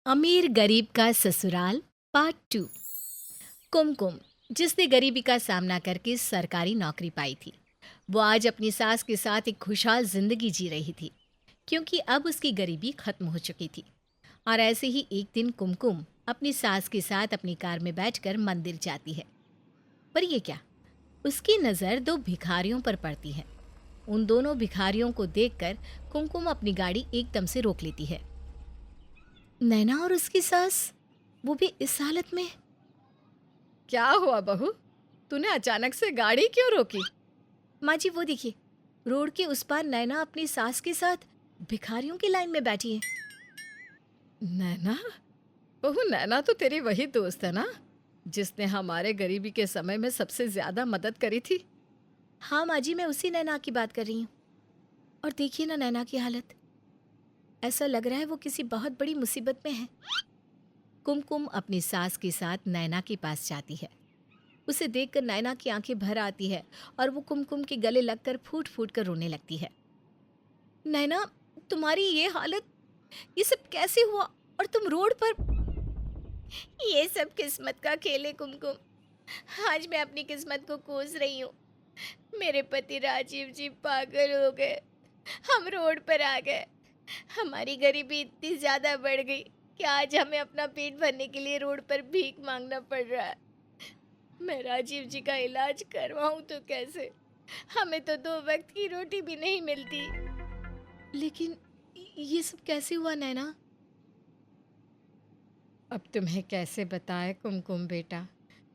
अमीर गरीब का ससुराल पार्ट टू। कुमकुम, जिसने गरीबी का सामना करके सरकारी नौकरी पाई थी, वो आज अपनी सास के साथ एक खुशहाल जिंदगी जी रही थी, क्योंकि अब उसकी गरीबी खत्म हो चुकी थी। और ऐसे ही एक दिन कुमकुम अपनी सास के साथ अपनी कार में बैठकर मंदिर जाती है। पर ये क्या, उसकी नज़र दो भिखारियों पर पड़ती है। उन दोनों भिखारियों को देखकर कुमकुम अपनी गाड़ी एकदम से रोक लेती है। नैना और उसकी सास, वो भी इस हालत में। क्या हुआ बहू? तूने अचानक से गाड़ी क्यों रोकी? माँ जी, वो देखिए, रोड के उस पार नैना अपनी सास के साथ भिखारियों की लाइन में बैठी है। नैना? बहू, नैना तो तेरी वही दोस्त है ना, जिसने हमारे गरीबी के समय में सबसे ज्यादा मदद करी थी। हाँ माँ जी, मैं उसी नैना की बात कर रही हूँ। और देखिए ना नैना की हालत, ऐसा लग रहा है वो किसी बहुत बड़ी मुसीबत में है। कुमकुम अपनी सास के साथ नैना के पास जाती है। उसे देखकर नैना की आंखें भर आती है और वो कुमकुम के गले लगकर फूट फूट कर रोने लगती है। नैना, तुम्हारी ये हालत, ये सब कैसे हुआ? और तुम रोड पर। ये सब किस्मत का खेल है कुमकुम। आज मैं अपनी किस्मत को कोस रही हूँ। मेरे पति राजीव जी पागल हो गए। हम रोड पर आ गए। हमारी गरीबी इतनी ज्यादा बढ़ गई कि आज हमें अपना पेट भरने के लिए रोड पर भीख मांगना पड़ रहा है। मैं राजीव जी का इलाज करवाऊं तो कैसे? हमें तो 2 वक्त की रोटी भी नहीं मिलती। लेकिन ये सब कैसे हुआ नैना? अब तुम्हें कैसे बताए कुमकुम बेटा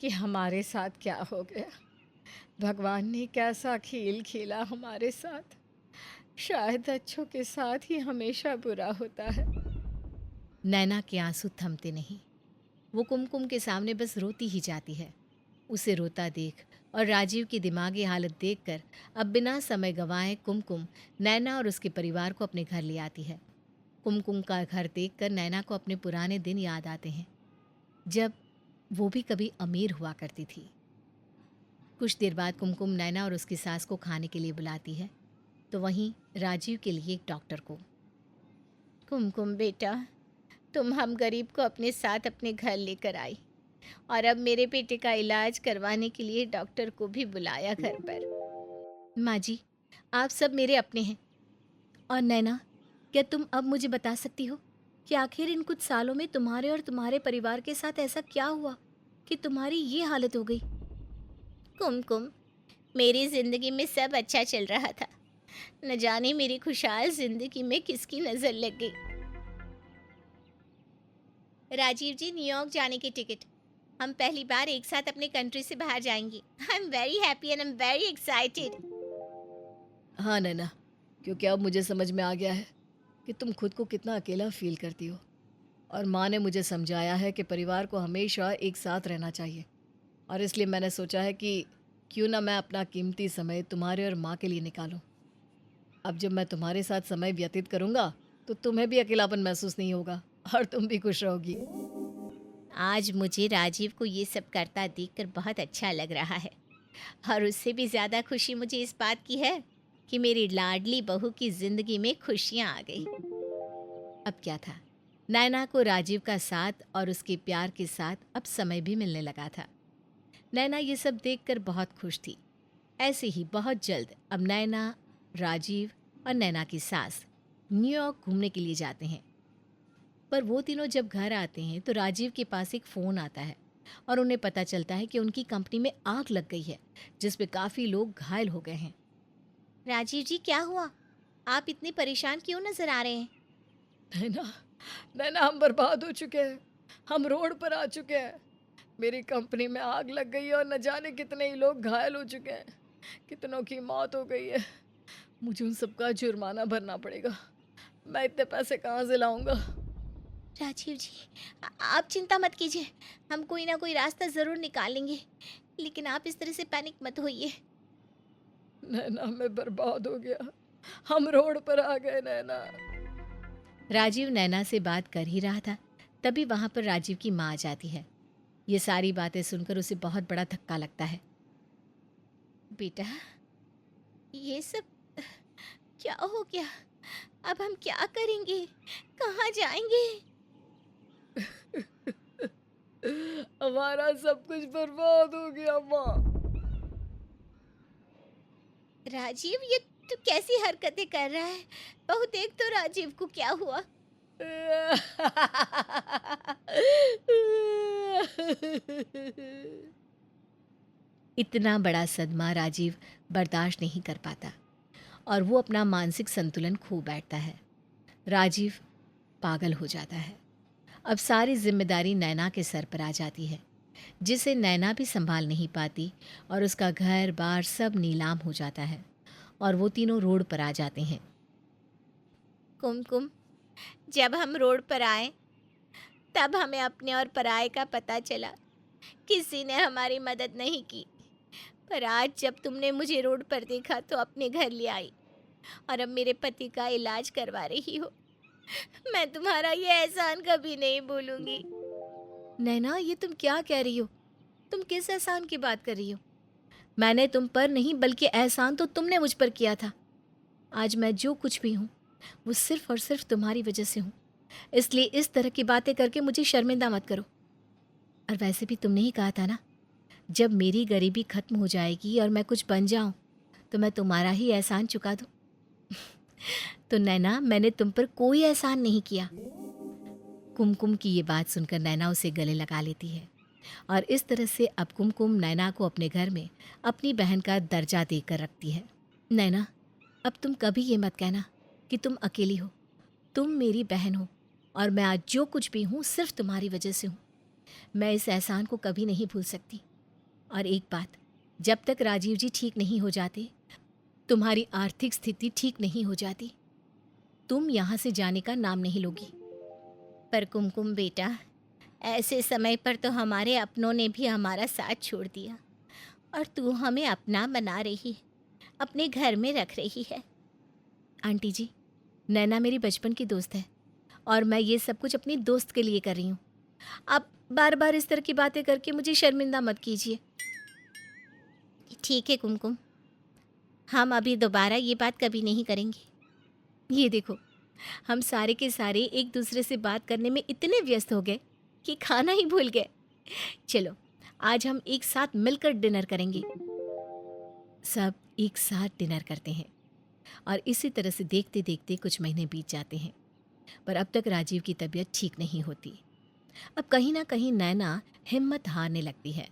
कि हमारे साथ क्या हो गया। भगवान ने कैसा खेल खेला हमारे साथ। शायद अच्छों के साथ ही हमेशा बुरा होता है। नैना के आंसू थमते नहीं। वो कुमकुम के सामने बस रोती ही जाती है। उसे रोता देख और राजीव की दिमागी हालत देखकर अब बिना समय गंवाए कुमकुम नैना और उसके परिवार को अपने घर ले आती है। कुमकुम का घर देखकर नैना को अपने पुराने दिन याद आते हैं, जब वो भी कभी अमीर हुआ करती थी। कुछ देर बाद कुमकुम नैना और उसकी सास को खाने के लिए बुलाती है, तो वहीं राजीव के लिए एक डॉक्टर को। कुमकुम बेटा, तुम हम गरीब को अपने साथ अपने घर लेकर आई और अब मेरे बेटे का इलाज करवाने के लिए डॉक्टर को भी बुलाया घर पर। माँ जी, आप सब मेरे अपने हैं। और नैना, क्या तुम अब मुझे बता सकती हो कि आखिर इन कुछ सालों में तुम्हारे और तुम्हारे परिवार के साथ ऐसा क्या हुआ कि तुम्हारी ये हालत हो गई? कुमकुम, मेरी जिंदगी में सब अच्छा चल रहा था। न जाने मेरी खुशहाल जिंदगी में किसकी नजर लग गई। राजीव जी, न्यूयॉर्क जाने की टिकट। हम पहली बार एक साथ अपने कंट्री से बाहर जाएंगे। I am very happy and I am very excited. हाँ नैना, क्योंकि अब मुझे समझ में आ गया है कि तुम खुद को कितना अकेला फील करती हो। और माँ ने मुझे समझाया है कि परिवार को हमेशा एक साथ रहना चाहिए। और इसलिए मैंने सोचा है कि क्यों ना मैं अपना कीमती समय तुम्हारे और माँ के लिए निकालूं। अब जब मैं तुम्हारे साथ समय व्यतीत करूंगा तो तुम्हें भी अकेलापन महसूस नहीं होगा और तुम भी खुश रहोगी। आज मुझे राजीव को ये सब करता देखकर बहुत अच्छा लग रहा है। और उससे भी ज़्यादा खुशी मुझे इस बात की है कि मेरी लाडली बहू की ज़िंदगी में खुशियाँ आ गई। अब क्या था, नैना को राजीव का साथ और उसके प्यार के साथ अब समय भी मिलने लगा था। नैना ये सब देखकर बहुत खुश थी। ऐसे ही बहुत जल्द अब नैना, राजीव और नैना की सास न्यूयॉर्क घूमने के लिए जाते हैं। पर वो तीनों जब घर आते हैं तो राजीव के पास एक फ़ोन आता है और उन्हें पता चलता है कि उनकी कंपनी में आग लग गई है, जिसमें काफ़ी लोग घायल हो गए हैं। राजीव जी, क्या हुआ? आप इतने परेशान क्यों नजर आ रहे हैं? नैना, नैना, हम बर्बाद हो चुके हैं। हम रोड पर आ चुके हैं। मेरी कंपनी में आग लग गई है और न जाने कितने ही लोग घायल हो चुके हैं। कितनों की मौत हो गई है। मुझे उन सबका जुर्माना भरना पड़ेगा। मैं इतने पैसे कहाँ से लाऊंगा? राजीव जी, आप चिंता मत कीजिए। हम कोई ना कोई रास्ता ज़रूर निकालेंगे। लेकिन आप इस तरह से पैनिक मत होइए। नैना, मैं बर्बाद हो गया। हम रोड पर आ गए नैना। राजीव नैना से बात कर ही रहा था, तभी वहाँ पर राजीव की माँ आ जाती है। ये सारी बातें सुनकर उसे बहुत बड़ा धक्का लगता है। बेटा, ये सब क्या हो गया? अब हम क्या करेंगे? कहाँ जाएंगे? हमारा सब कुछ बर्बाद हो गया माँ। राजीव, ये तू कैसी हरकतें कर रहा है? बहू देख तो राजीव को क्या हुआ। इतना बड़ा सदमा राजीव बर्दाश्त नहीं कर पाता और वो अपना मानसिक संतुलन खो बैठता है। राजीव पागल हो जाता है। अब सारी जिम्मेदारी नैना के सर पर आ जाती है, जिसे नैना भी संभाल नहीं पाती और उसका घर बार सब नीलाम हो जाता है और वो तीनों रोड पर आ जाते हैं। कुमकुम, जब हम रोड पर आए तब हमें अपने और पराये का पता चला। किसी ने हमारी मदद नहीं की, पर आज जब तुमने मुझे रोड पर देखा तो अपने घर ले आई और अब मेरे पति का इलाज करवा रही हो। मैं तुम्हारा ये एहसान कभी नहीं भूलूंगी। नैना, ये तुम क्या कह रही हो? तुम किस एहसान की बात कर रही हो? मैंने तुम पर नहीं बल्कि एहसान तो तुमने मुझ पर किया था। आज मैं जो कुछ भी हूँ वो सिर्फ और सिर्फ तुम्हारी वजह से हूँ, इसलिए इस तरह की बातें करके मुझे शर्मिंदा मत करो। और वैसे भी तुमने ही कहा था ना, जब मेरी गरीबी खत्म हो जाएगी और मैं कुछ बन जाऊं तो मैं तुम्हारा ही एहसान चुका दूं। तो नैना, मैंने तुम पर कोई एहसान नहीं किया। कुमकुम की ये बात सुनकर नैना उसे गले लगा लेती है और इस तरह से अब कुमकुम नैना को अपने घर में अपनी बहन का दर्जा देकर रखती है। नैना, अब तुम कभी ये मत कहना कि तुम अकेली हो। तुम मेरी बहन हो और मैं आज जो कुछ भी हूँ सिर्फ तुम्हारी वजह से हूँ। मैं इस एहसान को कभी नहीं भूल सकती। और एक बात, जब तक राजीव जी ठीक नहीं हो जाते, तुम्हारी आर्थिक स्थिति ठीक नहीं हो जाती, तुम यहाँ से जाने का नाम नहीं लोगी। पर कुमकुम बेटा, ऐसे समय पर तो हमारे अपनों ने भी हमारा साथ छोड़ दिया और तू हमें अपना बना रही है, अपने घर में रख रही है। आंटी जी, नैना मेरी बचपन की दोस्त है और मैं ये सब कुछ अपनी दोस्त के लिए कर रही हूँ। आप बार बार इस तरह की बातें करके मुझे शर्मिंदा मत कीजिए। ठीक है कुमकुम, हम अभी दोबारा ये बात कभी नहीं करेंगे। ये देखो, हम सारे के सारे एक दूसरे से बात करने में इतने व्यस्त हो गए कि खाना ही भूल गए। चलो, आज हम एक साथ मिलकर डिनर करेंगे। सब एक साथ डिनर करते हैं और इसी तरह से देखते देखते कुछ महीने बीत जाते हैं, पर अब तक राजीव की तबीयत ठीक नहीं होती। अब कहीं ना कहीं नैना हिम्मत हारने लगती है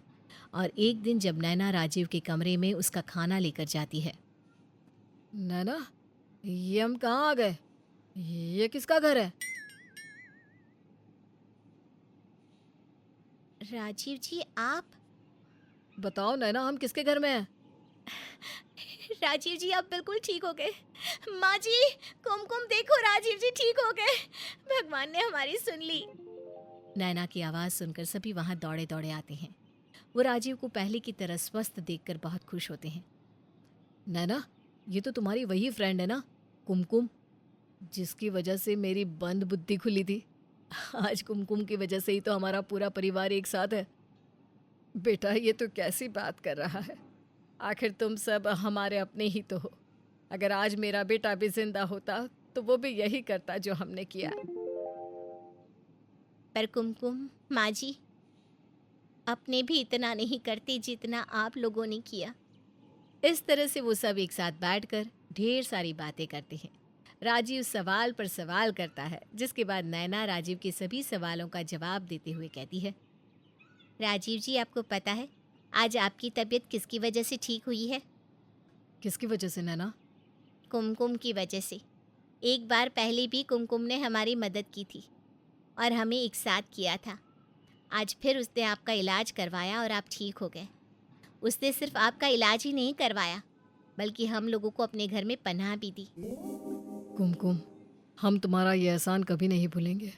और एक दिन जब नैना राजीव के कमरे में उसका खाना लेकर जाती है। नैना, ये हम कहाँ आ गए? ये किसका घर है? राजीव जी, आप? बताओ नैना, हम किसके घर में हैं? राजीव जी, आप बिल्कुल ठीक हो गए। माँ जी, कुमकुम देखो, राजीव जी ठीक हो गए। भगवान ने हमारी सुन ली। नैना की आवाज़ सुनकर सभी वहाँ दौड़े दौड़े आते हैं। वो राजीव को पहले की तरह स्वस्थ देखकर बहुत खुश होते हैं। नैना, ये तो तुम्हारी वही फ्रेंड है ना, कुमकुम, जिसकी वजह से मेरी बंद बुद्धि खुली थी। आज कुमकुम की वजह से ही तो हमारा पूरा परिवार एक साथ है। बेटा, ये तो कैसी बात कर रहा है? आखिर तुम सब हमारे अपने ही तो हो। अगर आज मेरा बेटा भी जिंदा होता तो वो भी यही करता जो हमने किया। पर कुमकुम माँ जी, अपने भी इतना नहीं करते जितना आप लोगों ने किया। इस तरह से वो सब एक साथ बैठकर ढेर सारी बातें करते हैं। राजीव सवाल पर सवाल करता है, जिसके बाद नैना राजीव के सभी सवालों का जवाब देते हुए कहती है। राजीव जी, आपको पता है आज आपकी तबीयत किसकी वजह से ठीक हुई है? किसकी वजह से नैना? कुमकुम की वजह से। एक बार पहले भी कुमकुम ने हमारी मदद की थी और हमें एक साथ किया था। आज फिर उसने आपका इलाज करवाया और आप ठीक हो गए। उसने सिर्फ आपका इलाज ही नहीं करवाया, बल्कि हम लोगों को अपने घर में पनाह भी दी। कुमकुम, हम तुम्हारा ये एहसान कभी नहीं भूलेंगे।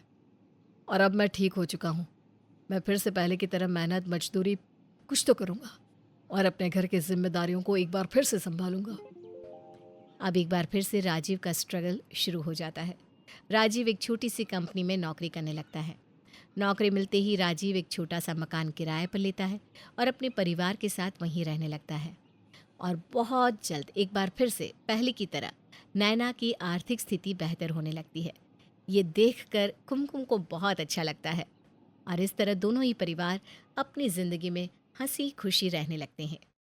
और अब मैं ठीक हो चुका हूँ। मैं फिर से पहले की तरह मेहनत मजदूरी कुछ तो करूँगा और अपने घर की जिम्मेदारियों को एक बार फिर से संभालूंगा। अब एक बार फिर से राजीव का स्ट्रगल शुरू हो जाता है। राजीव एक छोटी सी कंपनी में नौकरी करने लगता है। नौकरी मिलते ही राजीव एक छोटा सा मकान किराए पर लेता है और अपने परिवार के साथ वहीं रहने लगता है। और बहुत जल्द एक बार फिर से पहले की तरह नैना की आर्थिक स्थिति बेहतर होने लगती है। ये देखकर कुमकुम को बहुत अच्छा लगता है। और इस तरह दोनों ही परिवार अपनी ज़िंदगी में हंसी खुशी रहने लगते हैं।